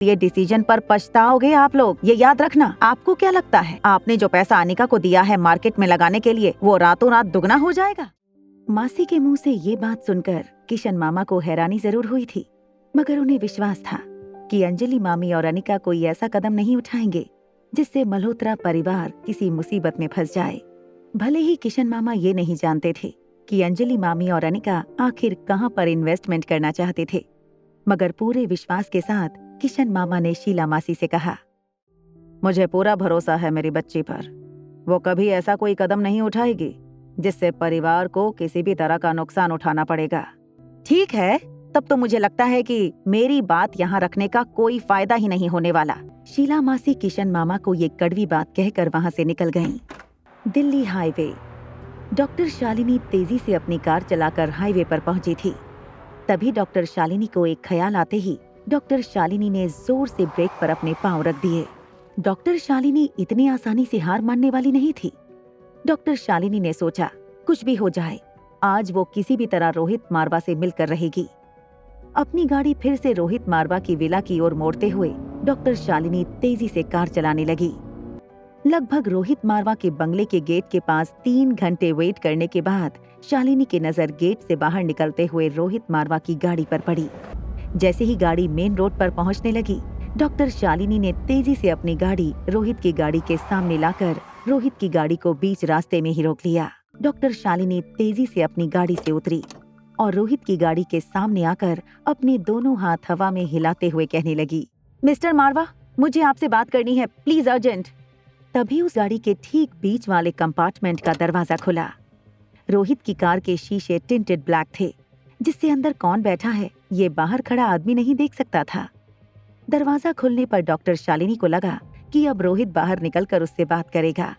ये डिसीजन पर पछताओगे आप लोग, ये याद रखना। आपको क्या लगता है आपने जो पैसा अनिका को दिया है मार्केट में लगाने के लिए, वो रातों रात दुगना हो जाएगा? मासी के मुंह से ये बात सुनकर किशन मामा को हैरानी जरूर हुई थी, मगर उन्हें विश्वास था कि अंजलि मामी और अनिका कोई ऐसा कदम नहीं उठाएंगे जिससे मल्होत्रा परिवार किसी मुसीबत में फंस जाए। भले ही किशन मामा ये नहीं जानते थे कि अंजलि मामी और अनिका आखिर कहां पर इन्वेस्टमेंट करना चाहते थे, मगर पूरे विश्वास के साथ किशन मामा ने शीला मासी से कहा, मुझे पूरा भरोसा है मेरी बच्ची पर। वो कभी ऐसा कोई कदम नहीं उठाएगी जिससे परिवार को किसी भी तरह का नुकसान उठाना पड़ेगा। ठीक है, तब तो मुझे लगता है कि मेरी बात यहाँ रखने का कोई फायदा ही नहीं होने वाला। शीला मासी किशन मामा को ये कड़वी बात कहकर वहाँ से निकल गईं। दिल्ली हाईवे। डॉक्टर शालिनी तेजी से अपनी कार चलाकर हाईवे पर पहुंची थी। तभी डॉक्टर शालिनी को एक ख्याल आते ही डॉक्टर शालिनी ने जोर से ब्रेक पर अपने पांव रख दिए। डॉक्टर शालिनी इतनी आसानी से हार मानने वाली नहीं थी। डॉक्टर शालिनी ने सोचा, कुछ भी हो जाए, आज वो किसी भी तरह रोहित मारवा से मिलकर रहेगी। अपनी गाड़ी फिर से रोहित मारवा की विला की ओर मोड़ते हुए डॉक्टर शालिनी तेजी से कार चलाने लगी। लगभग रोहित मारवा के बंगले के गेट के पास 3 घंटे वेट करने के बाद शालिनी की नजर गेट से बाहर निकलते हुए रोहित मारवा की गाड़ी पर पड़ी। जैसे ही गाड़ी मेन रोड पर पहुंचने लगी, डॉक्टर शालिनी ने तेजी से अपनी गाड़ी रोहित की गाड़ी के सामने लाकर रोहित की गाड़ी को बीच रास्ते में ही रोक लिया। डॉक्टर शालिनी तेजी से अपनी गाड़ी से उतरी और रोहित की गाड़ी के सामने आकर अपने दोनों हाथ हवा में हिलाते हुए कहने लगी, मिस्टर मारवा, मुझे आपसे बात करनी है, प्लीज अर्जेंट। तभी उस गाड़ी के ठीक बीच वाले कंपार्टमेंट का दरवाजा खुला। रोहित की कार के शीशे टिंटेड ब्लैक थे, जिससे अंदर कौन बैठा है ये बाहर खड़ा आदमी नहीं देख सकता था। दरवाजा खुलने पर डॉक्टर शालिनी को लगा कि अब रोहित बाहर निकलकर उससे बात करेगा,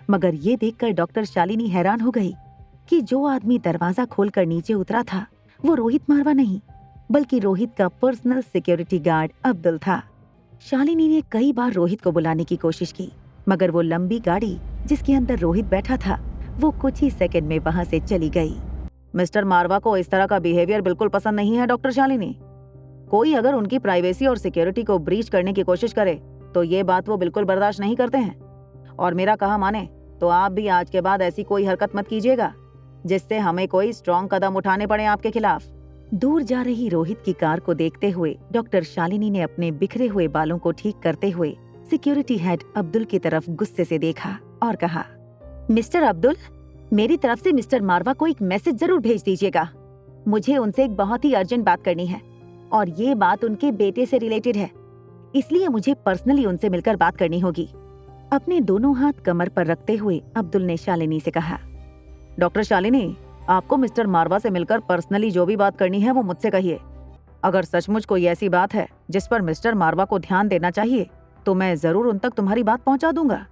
मगर ये देखकर डॉक्टर शालिनी हैरान हो गई कि जो आदमी दरवाजा खोलकर नीचे उतरा था वो रोहित मारवा नहीं, बल्कि रोहित का पर्सनल सिक्योरिटी गार्ड अब्दुल था। शालिनी ने कई बार रोहित को बुलाने की कोशिश की, मगर वो लंबी गाड़ी जिसके अंदर रोहित बैठा था वो कुछ ही सेकंड में वहां से चली गई। मिस्टर मारवा को इस तरह का बिहेवियर बिल्कुल पसंद नहीं है डॉक्टर शालिनी। कोई अगर उनकी प्राइवेसी और सिक्योरिटी को ब्रीच करने की कोशिश करे तो ये बात वो बिल्कुल बर्दाश्त नहीं करते हैं। और मेरा कहा माने तो आप भी आज के बाद ऐसी कोई हरकत मत कीजिएगा जिससे हमें कोई स्ट्रॉन्ग कदम उठाने पड़े आपके खिलाफ। दूर जा रही रोहित की कार को देखते हुए डॉक्टर शालिनी ने अपने बिखरे हुए बालों को ठीक करते हुए सिक्योरिटी हेड अब्दुल की तरफ गुस्से से देखा और कहा, मिस्टर अब्दुल, मेरी तरफ से मिस्टर मारवा को एक मैसेज जरूर भेज दीजिएगा। मुझे उनसे एक बहुत ही अर्जेंट बात करनी है और ये बात उनके बेटे से रिलेटेड है, इसलिए मुझे पर्सनली उनसे मिलकर बात करनी होगी। अपने दोनों हाथ कमर पर रखते हुए अब्दुल ने शालिनी से कहा, डॉक्टर शालिनी, आपको मिस्टर मारवा से मिलकर पर्सनली जो भी बात करनी है वो मुझसे कहिए। अगर सचमुच कोई ऐसी बात है जिस पर मिस्टर मारवा को ध्यान देना चाहिए तो मैं जरूर उन तक तुम्हारी बात पहुंचा दूंगा।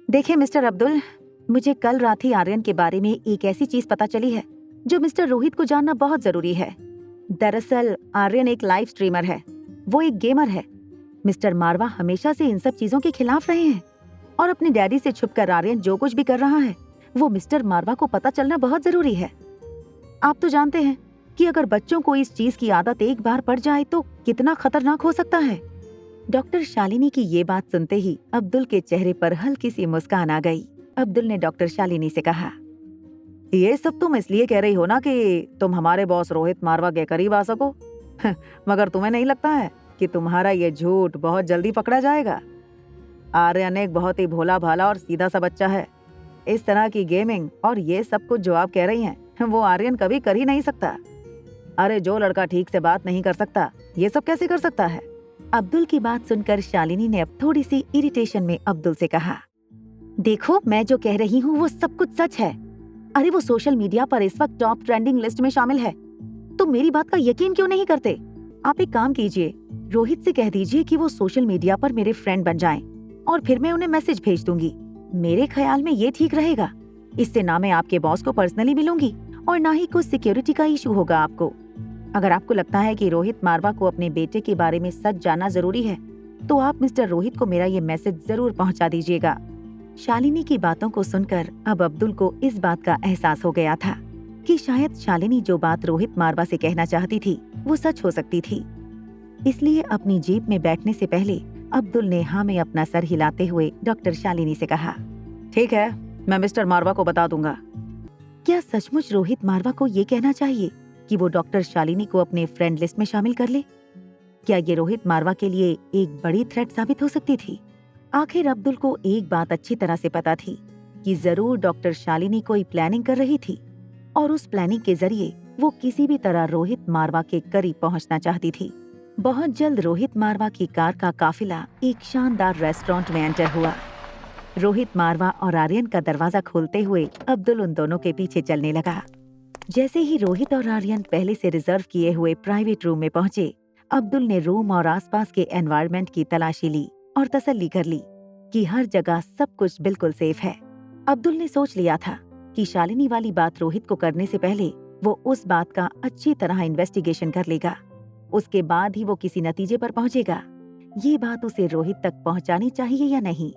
देखिए मिस्टर अब्दुल, मुझे कल रात ही आर्यन के बारे में एक ऐसी चीज पता चली है जो मिस्टर रोहित को जानना बहुत जरूरी है। दरअसल आर्यन एक लाइव स्ट्रीमर है, वो एक गेमर है। मिस्टर मारवा हमेशा से इन सब चीजों के खिलाफ रहे हैं और अपने डैडी से छुपकर आर्यन जो कुछ भी कर रहा है वो मिस्टर मारवा को पता चलना बहुत जरूरी है। आप तो जानते हैं कि अगर बच्चों को इस चीज की आदत एक बार पड़ जाए तो कितना खतरनाक हो सकता है। डॉक्टर शालिनी की ये बात सुनते ही अब्दुल के चेहरे पर हल्की सी मुस्कान आ गई। अब्दुल ने डॉक्टर शालिनी से कहा, ये सब तुम इसलिए कह रही हो ना कि तुम हमारे बॉस रोहित मारवा के करीब आ सको, मगर तुम्हें नहीं लगता है कि तुम्हारा ये झूठ बहुत जल्दी पकड़ा जाएगा? आर्यन एक बहुत ही भोला भाला और सीधा सा बच्चा है। इस तरह की गेमिंग और ये सब कुछ जो आप कह रही हैं वो आर्यन कभी कर ही नहीं सकता। अरे जो लड़का ठीक से बात नहीं कर सकता ये सब कैसे कर सकता है? अब्दुल की बात सुनकर शालिनी ने अब थोड़ी सी इरिटेशन में अब्दुल से कहा, देखो मैं जो कह रही हूँ वो सब कुछ सच है। अरे वो सोशल मीडिया पर इस वक्त टॉप ट्रेंडिंग लिस्ट में शामिल है, तो मेरी बात का यकीन क्यों नहीं करते? आप एक काम कीजिए, रोहित से कह दीजिए कि वो सोशल मीडिया पर मेरे फ्रेंड बन जाएं और फिर मैं उन्हें मैसेज भेज दूंगी। मेरे ख्याल में ये ठीक रहेगा। इससे ना मैं आपके बॉस को पर्सनली मिलूंगी और ना ही कुछ सिक्योरिटी का इशू होगा आपको। अगर आपको लगता है कि रोहित मारवा को अपने बेटे के बारे में सच जानना जरूरी है तो आप मिस्टर रोहित को मेरा ये मैसेज जरूर पहुंचा दीजिएगा। शालिनी की बातों को सुनकर अब अब्दुल को इस बात का एहसास हो गया था कि शायद शालिनी जो बात रोहित मारवा से कहना चाहती थी वो सच हो सकती थी। इसलिए अपनी जीप में बैठने से पहले अब्दुल ने हाँ में अपना सर हिलाते हुए डॉक्टर शालिनी से कहा, ठीक है, मैं मिस्टर मारवा को बता दूंगा। क्या सचमुच रोहित मारवा को ये कहना चाहिए कि वो डॉक्टर शालिनी को अपने फ्रेंड लिस्ट में शामिल कर ले? क्या ये रोहित मारवा के लिए एक बड़ी थ्रेट साबित हो सकती थी? आखिर अब्दुल को एक बात अच्छी तरह से पता थी कि जरूर डॉक्टर शालिनी कोई प्लानिंग कर रही थी और उस प्लानिंग के जरिए वो किसी भी तरह रोहित मारवा के करीब पहुंचना चाहती थी। बहुत जल्द रोहित मारवा की कार का काफिला एक शानदार रेस्टोरेंट में एंटर हुआ। रोहित मारवा और आर्यन का दरवाजा खोलते हुए अब्दुल उन दोनों के पीछे चलने लगा। जैसे ही रोहित और आर्यन पहले से रिजर्व किए हुए प्राइवेट रूम में पहुंचे, अब्दुल ने रूम और आसपास के एनवायरनमेंट की तलाशी ली और तसल्ली कर ली कि हर जगह सब कुछ बिल्कुल सेफ है। अब्दुल ने सोच लिया था कि शालिनी वाली बात रोहित को करने से पहले वो उस बात का अच्छी तरह इन्वेस्टिगेशन कर लेगा। उसके बाद ही वो किसी नतीजे पर पहुंचेगा। ये बात उसे रोहित तक पहुंचानी चाहिए या नहीं।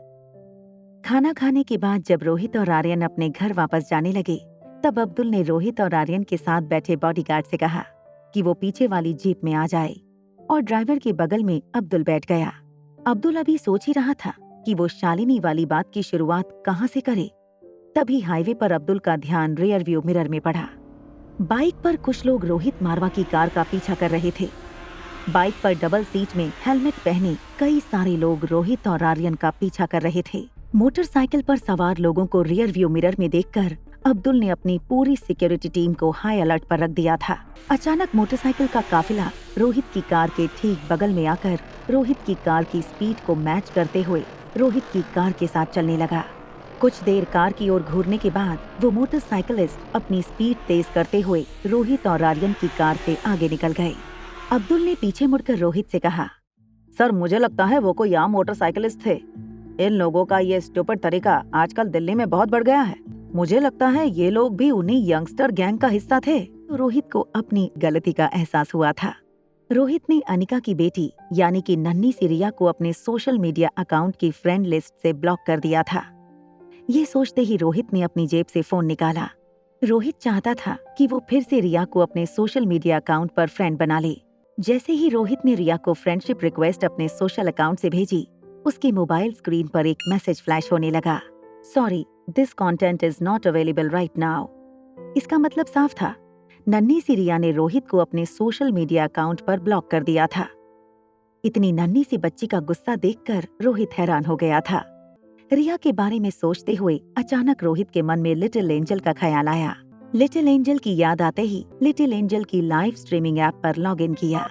खाना खाने के बाद जब रोहित और आर्यन अपने घर वापस जाने लगे, तब अब्दुल ने रोहित और आर्यन के साथ बैठे बॉडीगार्ड से कहा कि वो पीछे वाली जीप में आ जाए और ड्राइवर के बगल में अब्दुल बैठ गया। अब्दुल अभी सोच ही रहा था कि वो शालिनी वाली बात की शुरुआत कहाँ से करे। तभी हाईवे पर अब्दुल का ध्यान रियर व्यू मिरर में पड़ा। बाइक पर कुछ लोग रोहित मारवा की कार का पीछा कर रहे थे। बाइक पर डबल सीट में हेलमेट पहने कई सारे लोग रोहित और आर्यन का पीछा कर रहे थे। मोटरसाइकिल पर सवार लोगों को रियर व्यू मिरर में देखकर अब्दुल ने अपनी पूरी सिक्योरिटी टीम को हाई अलर्ट पर रख दिया था। अचानक मोटरसाइकिल का काफिला रोहित की कार के ठीक बगल में आकर रोहित की कार की स्पीड को मैच करते हुए रोहित की कार के साथ चलने लगा। कुछ देर कार की ओर घूरने के बाद वो मोटरसाइकिलिस्ट अपनी स्पीड तेज करते हुए रोहित और आर्यन की कार से आगे निकल गए। अब्दुल ने पीछे मुड़कर रोहित से कहा, सर मुझे लगता है वो कोई आम मोटरसाइकिलिस्ट थे। इन लोगों का ये स्टूपिड तरीका आजकल दिल्ली में बहुत बढ़ गया है। मुझे लगता है ये लोग भी उन्हीं यंगस्टर गैंग का हिस्सा थे। तो रोहित को अपनी गलती का एहसास हुआ था। रोहित ने अनिका की बेटी यानी कि नन्ही सी रिया को अपने सोशल मीडिया अकाउंट की फ्रेंड लिस्ट से ब्लॉक कर दिया था। ये सोचते ही रोहित ने अपनी जेब से फोन निकाला। रोहित चाहता था कि वो फिर से रिया को अपने सोशल मीडिया अकाउंट पर फ्रेंड बना ले। जैसे ही रोहित ने रिया को फ्रेंडशिप रिक्वेस्ट अपने सोशल अकाउंट से भेजी, उसके मोबाइल स्क्रीन पर एक मैसेज फ्लैश होने लगा, sorry this content is not available right now. इसका मतलब साफ था, नन्ही सी रिया ने रोहित को अपने सोशल मीडिया अकाउंट पर ब्लॉक कर दिया था। इतनी नन्ही सी बच्ची का गुस्सा देखकर रोहित हैरान हो गया था। रिया के बारे में सोचते हुए अचानक रोहित के मन में लिटिल एंजल का ख्याल आया। लिटिल एंजल की याद आते ही लिटिल एंजल की लाइव स्ट्रीमिंग ऐप पर लॉग इन किया।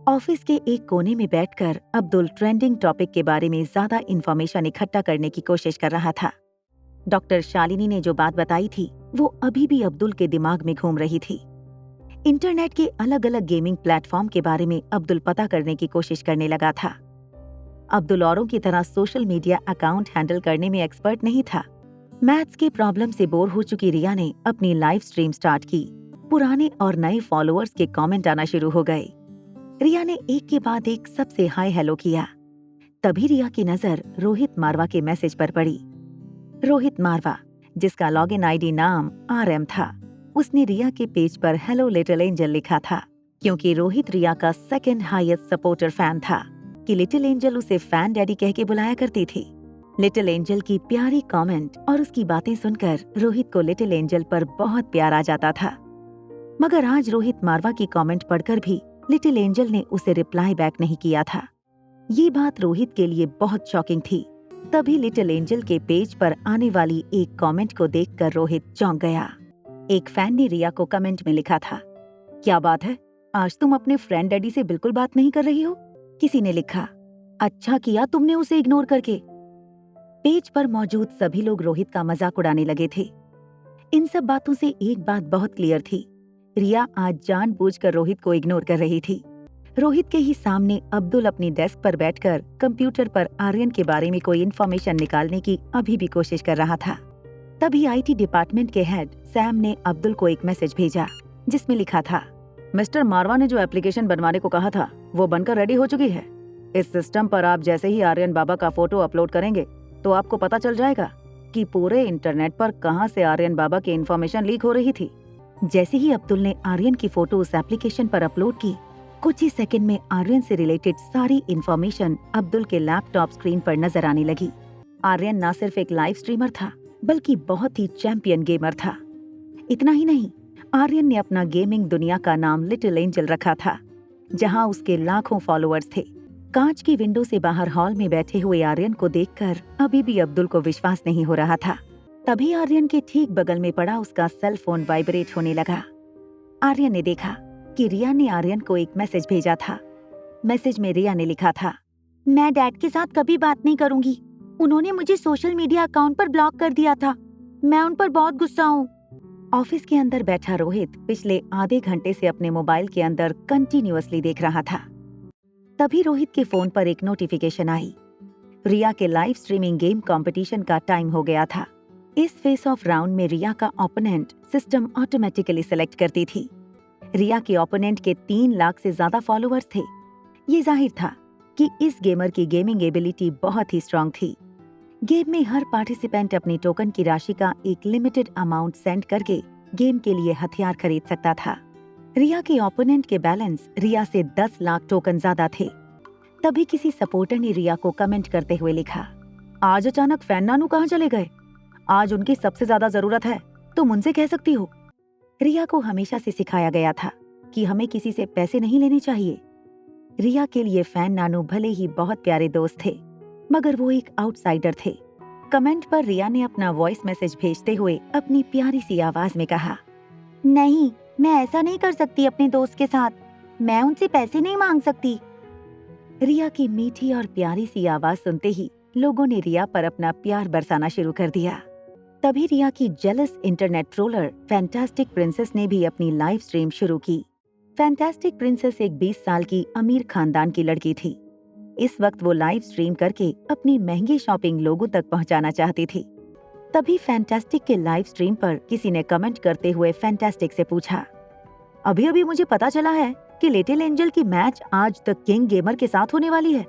ऑफिस के एक कोने में बैठकर अब्दुल ट्रेंडिंग टॉपिक के बारे में ज्यादा इंफॉर्मेशन इकट्ठा करने की कोशिश कर रहा था। डॉक्टर शालिनी ने जो बात बताई थी वो अभी भी अब्दुल के दिमाग में घूम रही थी। इंटरनेट के अलग अलग गेमिंग प्लेटफॉर्म के बारे में अब्दुल पता करने की कोशिश करने लगा था। अब्दुल औरों की तरह सोशल मीडिया अकाउंट हैंडल करने में एक्सपर्ट नहीं था। मैथ्स के प्रॉब्लम से बोर हो चुकी रिया ने अपनी लाइव स्ट्रीम स्टार्ट की। पुराने और नए फॉलोअर्स के कमेंट आना शुरू हो गए। रिया ने एक के बाद एक सबसे हाय हेलो किया। तभी रिया की नजर रोहित मारवा के मैसेज पर पड़ी। रोहित मारवा, जिसका लॉगिन आईडी नाम RM था, उसने रिया के पेज पर हेलो लिटिल एंजल लिखा था, क्योंकि रोहित रिया का सेकंड हाईएस्ट सपोर्टर फैन था कि लिटिल एंजल उसे फैन डैडी कह के बुलाया करती थी। लिटिल एंजल की प्यारी कमेंट और उसकी बातें सुनकर रोहित को लिटिल एंजल पर बहुत प्यार आ जाता था। मगर आज रोहित मारवा की कमेंट पढ़कर भी लिटिल एंजल ने उसे रिप्लाई बैक नहीं किया था। ये बात रोहित के लिए बहुत शॉकिंग थी। तभी लिटिल एंजल के पेज पर आने वाली एक कमेंट को देखकर रोहित चौंक गया। एक फैन ने रिया को कमेंट में लिखा था, क्या बात है, आज तुम अपने फ्रेंड डैडी से बिल्कुल बात नहीं कर रही हो। किसी ने लिखा, अच्छा किया तुमने उसे इग्नोर करके। पेज पर मौजूद सभी लोग रोहित का मजाक उड़ाने लगे थे। इन सब बातों से एक बात बहुत क्लियर थी, रिया आज जानबूझकर रोहित को इग्नोर कर रही थी। रोहित के ही सामने अब्दुल अपनी डेस्क पर बैठकर कंप्यूटर पर आर्यन के बारे में कोई इन्फॉर्मेशन निकालने की अभी भी कोशिश कर रहा था। तभी IT डिपार्टमेंट के हेड सैम ने अब्दुल को एक मैसेज भेजा जिसमें लिखा था, मिस्टर मारवा ने जो एप्लीकेशन बनवाने को कहा था वो बनकर रेडी हो चुकी है। इस सिस्टम पर आप जैसे ही आर्यन बाबा का फोटो अपलोड करेंगे तो आपको पता चल जाएगा कि पूरे इंटरनेट पर कहां से आर्यन बाबा की इन्फॉर्मेशन लीक हो रही थी। जैसे ही अब्दुल ने आर्यन की फोटो उस एप्लीकेशन पर अपलोड की, कुछ ही सेकंड में आर्यन से रिलेटेड सारी इंफॉर्मेशन अब्दुल के लैपटॉप स्क्रीन पर नजर आने लगी। आर्यन न सिर्फ एक लाइव स्ट्रीमर था बल्कि बहुत ही चैंपियन गेमर था। इतना ही नहीं, आर्यन ने अपना गेमिंग दुनिया का नाम लिटिल एंजल रखा था, जहां उसके लाखों फॉलोअर्स थे। कांच की विंडो से बाहर हॉल में बैठे हुए आर्यन को देखकर अभी भी अब्दुल को विश्वास नहीं हो रहा था। तभी आर्यन के ठीक बगल में पड़ा उसका सेल फोन वाइब्रेट होने लगा। आर्यन ने देखा कि रिया ने आर्यन को एक मैसेज भेजा था। मैसेज में रिया ने लिखा था, मैं डैड के साथ कभी बात नहीं करूंगी। उन्होंने मुझे सोशल मीडिया अकाउंट पर ब्लॉक कर दिया था। मैं उन पर बहुत गुस्सा हूँ। ऑफिस के अंदर बैठा रोहित पिछले आधे घंटे से अपने मोबाइल के अंदर कंटिन्यूअसली देख रहा था। तभी रोहित के फोन पर एक नोटिफिकेशन आई। रिया के लाइव स्ट्रीमिंग गेम कंपटीशन का टाइम हो गया था। इस फेस ऑफ राउंड में रिया का ओपोनेंट सिस्टम ऑटोमेटिकली सिलेक्ट करती थी। रिया के ओपोनेंट के 3 लाख से ज्यादा फॉलोअर्स थे। ये जाहिर था कि इस गेमर की गेमिंग एबिलिटी बहुत ही स्ट्रांग थी। गेम में हर पार्टिसिपेंट अपनी टोकन की राशि का एक लिमिटेड अमाउंट सेंड करके गेम के लिए हथियार खरीद सकता था। रिया के ओपोनेंट के बैलेंस रिया से 10 लाख टोकन ज्यादा थे। तभी किसी सपोर्टर ने रिया को कमेंट करते हुए लिखा, आज अचानक फैन नानू कहाँ चले गए? आज उनकी सबसे ज्यादा जरूरत है, तुम उनसे कह सकती हो। रिया को हमेशा से सिखाया गया था कि हमें किसी से पैसे नहीं लेने चाहिए। रिया के लिए फैन नानू भले ही बहुत प्यारे दोस्त थे, मगर वो एक आउटसाइडर थे। कमेंट पर रिया ने अपना वॉइस मैसेज भेजते हुए अपनी प्यारी सी आवाज में कहा, नहीं, मैं ऐसा नहीं कर सकती अपने दोस्त के साथ। मैं उनसे पैसे नहीं मांग सकती। रिया की मीठी और प्यारी सी आवाज सुनते ही लोगों ने रिया पर अपना प्यार बरसाना शुरू कर दिया। तभी रिया की jealous internet troller fantastic princess ने भी अपनी लाइव स्ट्रीम शुरू की। फैंटास्टिक प्रिंसेस एक 20 साल की अमीर खानदान की लड़की थी। इस वक्त वो लाइव स्ट्रीम करके अपनी महंगी शॉपिंग लोगों तक पहुंचाना चाहती थी। तभी फैंटास्टिक के लाइव स्ट्रीम पर किसी ने कमेंट करते हुए फैंटास्टिक से पूछा, अभी अभी मुझे पता चला है कि लिटिल एंजल की मैच आज द किंग गेमर के साथ होने वाली है।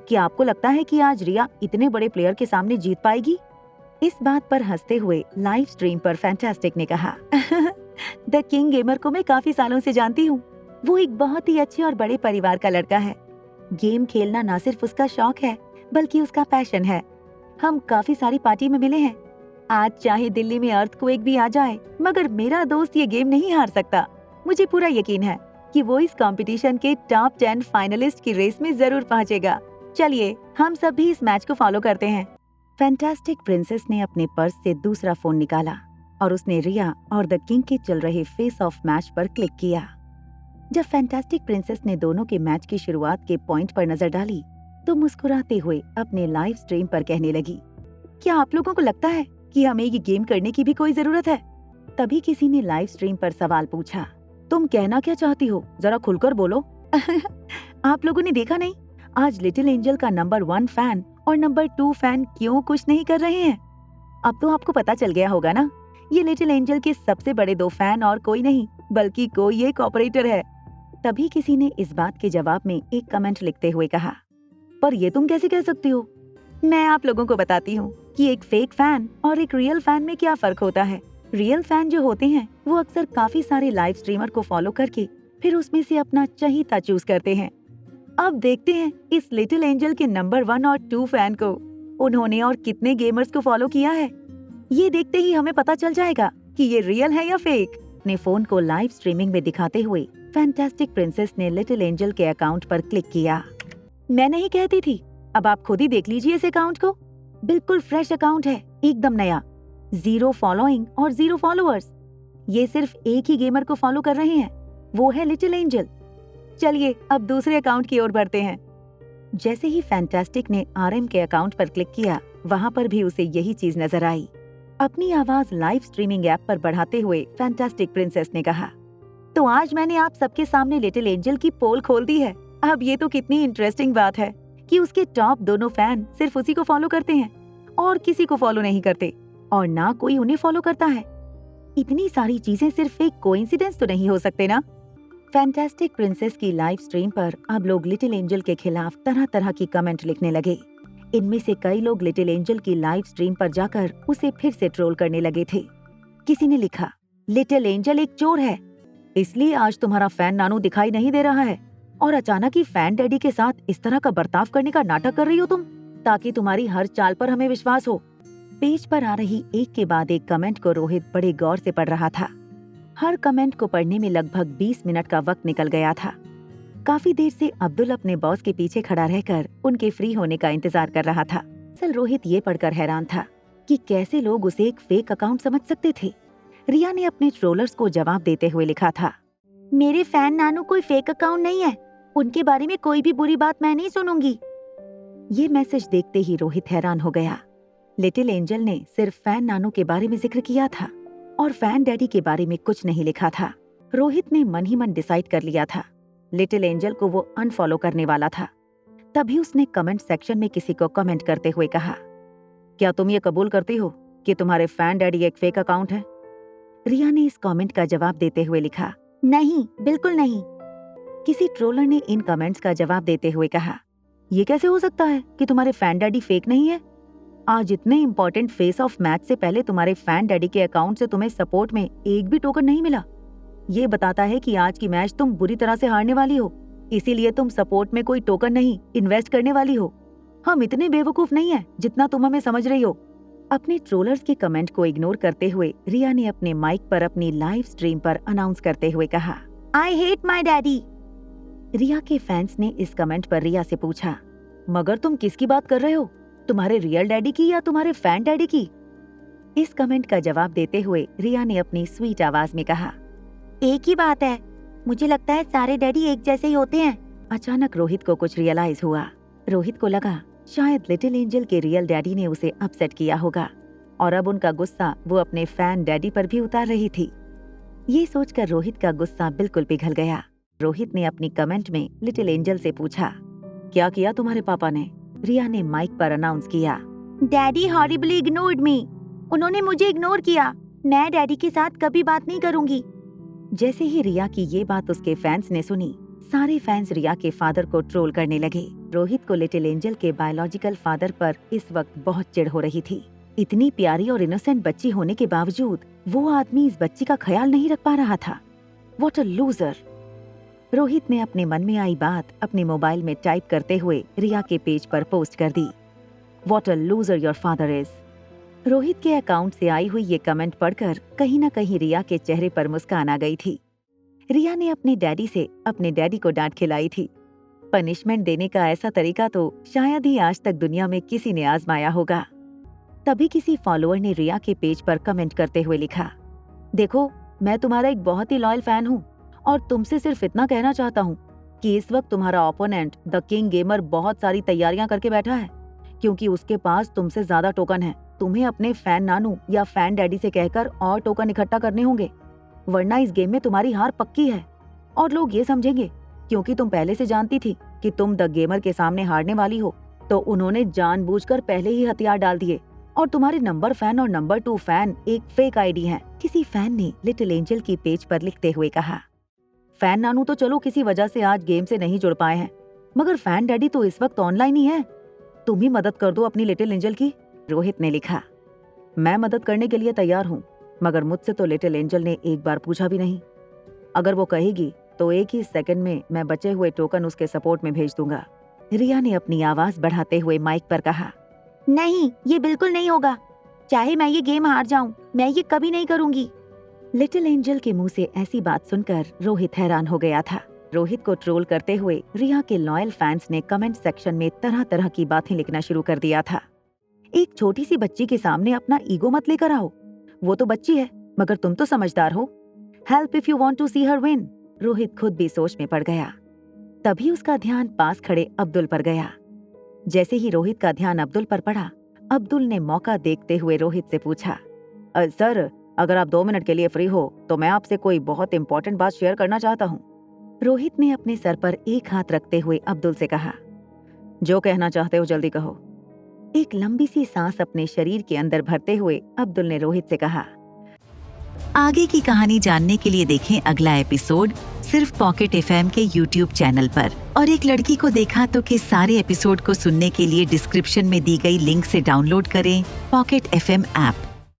क्या आपको लगता है कि आज रिया इतने बड़े प्लेयर के सामने जीत पाएगी? इस बात पर हंसते हुए लाइव स्ट्रीम पर फैंटास्टिक ने कहा, द किंग गेमर को मैं काफी सालों से जानती हूँ। वो एक बहुत ही अच्छे और बड़े परिवार का लड़का है। गेम खेलना न सिर्फ उसका शौक है बल्कि उसका पैशन है। हम काफी सारी पार्टी में मिले हैं। आज चाहे दिल्ली में अर्थक्वेक भी आ जाए, मगर मेरा दोस्त ये गेम नहीं हार सकता। मुझे पूरा यकीन है कि वो इस कंपटीशन के टॉप 10 फाइनलिस्ट की रेस में जरूर पहुंचेगा। चलिए हम सब भी इस मैच को फॉलो करते हैं। फैंटास्टिक प्रिंसेस ने अपने पर्स से दूसरा फोन निकाला और उसने रिया और द किंग के चल रहे फेस ऑफ मैच पर क्लिक किया। जब फैंटास्टिक प्रिंसेस ने दोनों के मैच की शुरुआत के पॉइंट पर नजर डाली तो मुस्कुराते हुए अपने लाइव स्ट्रीम पर कहने लगी, क्या आप लोगों को लगता है कि हमें ये गेम करने की भी कोई जरूरत है? तभी किसी ने लाइव स्ट्रीम पर सवाल पूछा, तुम कहना क्या चाहती हो, जरा खुलकर बोलो। आप लोगों ने देखा नहीं, आज लिटिल एंजल का नंबर 1 फैन और नंबर 2 फैन क्यों कुछ नहीं कर रहे हैं? अब तो आपको पता चल गया होगा ना, ये लिटिल एंजल के सबसे बड़े 2 फैन और कोई नहीं बल्कि कोई एक ऑपरेटर है। तभी किसी ने इस बात के जवाब में एक कमेंट लिखते हुए कहा, पर ये तुम कैसे कह सकती हो? मैं आप लोगों को बताती हूँ कि एक फेक फैन और एक रियल फैन में क्या फर्क होता है। रियल फैन जो होते हैं वो अक्सर काफी सारे लाइव स्ट्रीमर को फॉलो करके फिर उसमें से अपना चहीता चूज करते हैं। अब देखते हैं इस लिटिल एंजल के नंबर 1 और 2 फैन को उन्होंने और कितने गेमर्स को फॉलो किया है। ये देखते ही हमें पता चल जाएगा कि ये रियल है या फेक। अपने फोन को लाइव स्ट्रीमिंग में दिखाते हुए फैंटास्टिक प्रिंसेस ने लिटिल एंजल के अकाउंट पर क्लिक किया। मैं नहीं कहती थी, अब आप खुद ही देख लीजिए इस अकाउंट को। बिल्कुल फ्रेश अकाउंट है, एकदम नया, 0 फॉलोइंग और 0 फॉलोअर्स। ये सिर्फ एक ही गेमर को फॉलो कर रहे हैं, वो है लिटिल एंजल। चलिए अब दूसरे अकाउंट की ओर बढ़ते हैं। जैसे ही फैंटास्टिक ने आरएम के अकाउंट पर क्लिक किया, वहाँ पर भी उसे यही चीज नजर आई। अपनी आवाज लाइव स्ट्रीमिंग ऐप पर बढ़ाते हुए फैंटास्टिक प्रिंसेस ने कहा, तो आज मैंने आप सबके सामने लिटिल एंजल की पोल खोल दी है। अब ये तो कितनी इंटरेस्टिंग बात है कि उसके टॉप दोनों फैन सिर्फ उसी को फॉलो करते हैं और किसी को फॉलो नहीं करते और ना कोई उन्हें फॉलो करता है। इतनी सारी चीजें सिर्फ एक कोइंसिडेंस तो नहीं हो सकते ना? फैंटास्टिक प्रिंसेस की लाइव स्ट्रीम पर अब लोग लिटिल एंजल के खिलाफ तरह तरह की कमेंट लिखने लगे। इनमें से कई लोग लिटिल एंजल की लाइव स्ट्रीम पर जाकर उसे फिर से ट्रोल करने लगे थे। किसी ने लिखा, लिटिल एंजल एक चोर है, इसलिए आज तुम्हारा फैन नानू दिखाई नहीं दे रहा है और अचानक ही फैन डैडी के साथ इस तरह का बर्ताव करने का नाटक कर रही हो तुम, ताकि तुम्हारी हर चाल पर हमें विश्वास हो। पेज पर आ रही एक के बाद एक कमेंट को रोहित बड़े गौर से पढ़ रहा था। हर कमेंट को पढ़ने में लगभग 20 मिनट का वक्त निकल गया था। काफी देर से अब्दुल अपने बॉस के पीछे खड़ा रहकर उनके फ्री होने का इंतजार कर रहा था। असल रोहित ये पढ़कर हैरान था कि कैसे लोग उसे एक फेक अकाउंट समझ सकते थे। रिया ने अपने ट्रोलर्स को जवाब देते हुए लिखा था, मेरे फैन नानू कोई फेक अकाउंट नहीं है, उनके बारे में कोई भी बुरी बात मैं नहीं सुनूंगी। ये मैसेज देखते ही रोहित हैरान हो गया। लिटिल एंजल ने सिर्फ फैन नानू के बारे में जिक्र किया था और फैन डैडी के बारे में कुछ नहीं लिखा था। रोहित ने मन ही मन डिसाइड कर लिया था लिटिल एंजल को वो अनफॉलो करने वाला था। तभी उसने कमेंट सेक्शन में किसी को कमेंट करते हुए कहा, क्या तुम ये कबूल करती हो कि तुम्हारे फैन डैडी एक फेक अकाउंट है? रिया ने इस कमेंट का जवाब देते हुए लिखा, नहीं, बिल्कुल नहीं। किसी ट्रोलर ने इन कमेंट्स का जवाब देते हुए कहा, ये कैसे हो सकता है कि तुम्हारे फैन डैडी फेक नहीं है? आज इतने इम्पोर्टेंट फेस ऑफ मैच से पहले तुम्हारे फैन डैडी के अकाउंट से तुम्हें सपोर्ट में एक भी टोकन नहीं मिला। ये बताता है कि आज की मैच तुम बुरी तरह से हारने वाली हो, इसीलिए तुम सपोर्ट में कोई टोकन नहीं इन्वेस्ट करने वाली हो। हम इतने बेवकूफ नहीं है जितना तुम हमें समझ रही हो। अपने ट्रोलर्स के कमेंट को इग्नोर करते हुए रिया ने अपने माइक पर अपनी लाइव स्ट्रीम पर अनाउंस करते हुए कहा, आई हेट माई डैडी। रिया के फैंस ने इस कमेंट पर रिया से पूछा, मगर तुम किसकी बात कर रहे हो, तुम्हारे रियल डैडी की या तुम्हारे फैन डैडी की? इस कमेंट का जवाब देते हुए रिया ने अपनी स्वीट आवाज में कहा, एक ही बात है, मुझे लगता है सारे डैडी एक जैसे ही होते हैं। अचानक रोहित को कुछ रियलाइज हुआ। रोहित को लगा शायद लिटिल एंजल के रियल डैडी ने उसे अपसेट किया होगा और अब उनका गुस्सा वो अपने फैन डैडी पर भी उतार रही थी। ये सोचकर रोहित का गुस्सा बिल्कुल पिघल गया। रोहित ने अपनी कमेंट में लिटिल एंजल से पूछा, क्या किया तुम्हारे पापा ने? रिया ने माइक पर अनाउंस किया, डैडी हॉरिबली इग्नोर्ड मी। उन्होंने मुझे इग्नोर किया। मैं डैडी के साथ कभी बात नहीं करूंगी। जैसे ही रिया की ये बात उसके फैंस ने सुनी, सारे फैंस रिया के फादर को ट्रोल करने लगे। रोहित को लिटिल एंजल के बायोलॉजिकल फादर पर इस वक्त बहुत चिढ़ हो रही थी। इतनी प्यारी और इनोसेंट बच्ची होने के बावजूद वो आदमी इस बच्ची का ख्याल नहीं रख पा रहा था। What a loser. रोहित ने अपने मन में आई बात अपने मोबाइल में टाइप करते हुए रिया के पेज पर पोस्ट कर दी, what a loser your father is. Rohit के अकाउंट से आई हुई ये कमेंट पढ़कर कहीं न कहीं रिया के चेहरे पर मुस्कान आ गई थी। रिया ने अपने डैडी से अपने डैडी को डांट खिलाई थी। पनिशमेंट देने का ऐसा तरीका तो शायद ही आज तक दुनिया में किसी ने आजमाया होगा। तभी किसी फॉलोअर ने रिया के पेज पर कमेंट करते हुए लिखा, देखो, मैं तुम्हारा एक बहुत ही लॉयल फैन हूँ और तुमसे सिर्फ इतना कहना चाहता हूँ कि इस वक्त तुम्हारा ओपोनेंट द किंग गेमर बहुत सारी तैयारियां करके बैठा है, क्योंकि उसके पास तुमसे ज्यादा टोकन है। तुम्हें अपने फैन नानू या फैन डैडी से कहकर और टोकन इकट्ठा करने होंगे, वरना इस गेम में तुम्हारी हार पक्की है। और लोग ये समझेंगे क्योंकि तुम पहले से जानती थी कि तुम द गेमर के सामने हारने वाली हो, तो उन्होंने जानबूझकर पहले ही हथियार डाल दिए और तुम्हारे नंबर फैन और नंबर 2 फैन एक फेक आईडी हैं। किसी फैन ने लिटिल एंजल की पेज पर लिखते हुए कहा, फैन नानू तो चलो किसी वजह से आज गेम से नहीं जुड़ पाए हैं, मगर फैन डैडी तो इस वक्त ऑनलाइन ही है। तुम ही मदद कर दो अपनी लिटिल एंजल की। रोहित ने लिखा, मैं मदद करने के लिए तैयार हूँ, मगर मुझसे तो लिटिल एंजल ने एक बार पूछा भी नहीं। अगर वो कहेगी तो एक ही सेकंड में मैं बचे हुए टोकन उसके सपोर्ट में भेज दूंगा। रिया ने अपनी आवाज बढ़ाते हुए माइक पर कहा, नहीं, ये बिल्कुल नहीं होगा। चाहे मैं ये गेम हार जाऊं, मैं ये कभी नहीं करूंगी। लिटिल एंजल के मुंह से ऐसी बात सुनकर रोहित हैरान हो गया था। रोहित को ट्रोल करते हुए रिया के लॉयल फैंस ने कमेंट सेक्शन में तरह तरह की बातें लिखना शुरू कर दिया था। एक छोटी सी बच्ची के सामने अपना ईगो मत लेकर आओ, वो तो बच्ची है मगर तुम तो समझदार हो। Help if you want to see her win. Rohit खुद भी सोच में पड़ गया। तभी उसका ध्यान पास खड़े अब्दुल पर गया। जैसे ही रोहित का ध्यान अब्दुल पर पड़ा, अब्दुल ने मौका देखते हुए रोहित से पूछा, सर, अगर आप 2 मिनट के लिए फ्री हो तो मैं आपसे कोई बहुत इंपॉर्टेंट बात शेयर करना चाहता हूँ। रोहित ने अपने सर पर एक हाथ रखते हुए अब्दुल से कहा, जो कहना चाहते हो जल्दी कहो। एक लंबी सी सांस अपने शरीर के अंदर भरते हुए अब्दुल ने रोहित से कहा, आगे की कहानी जानने के लिए देखें अगला एपिसोड सिर्फ पॉकेट एफएम के YouTube चैनल पर। और एक लड़की को देखा तो के सारे एपिसोड को सुनने के लिए डिस्क्रिप्शन में दी गई लिंक से डाउनलोड करें पॉकेट एफएम ऐप।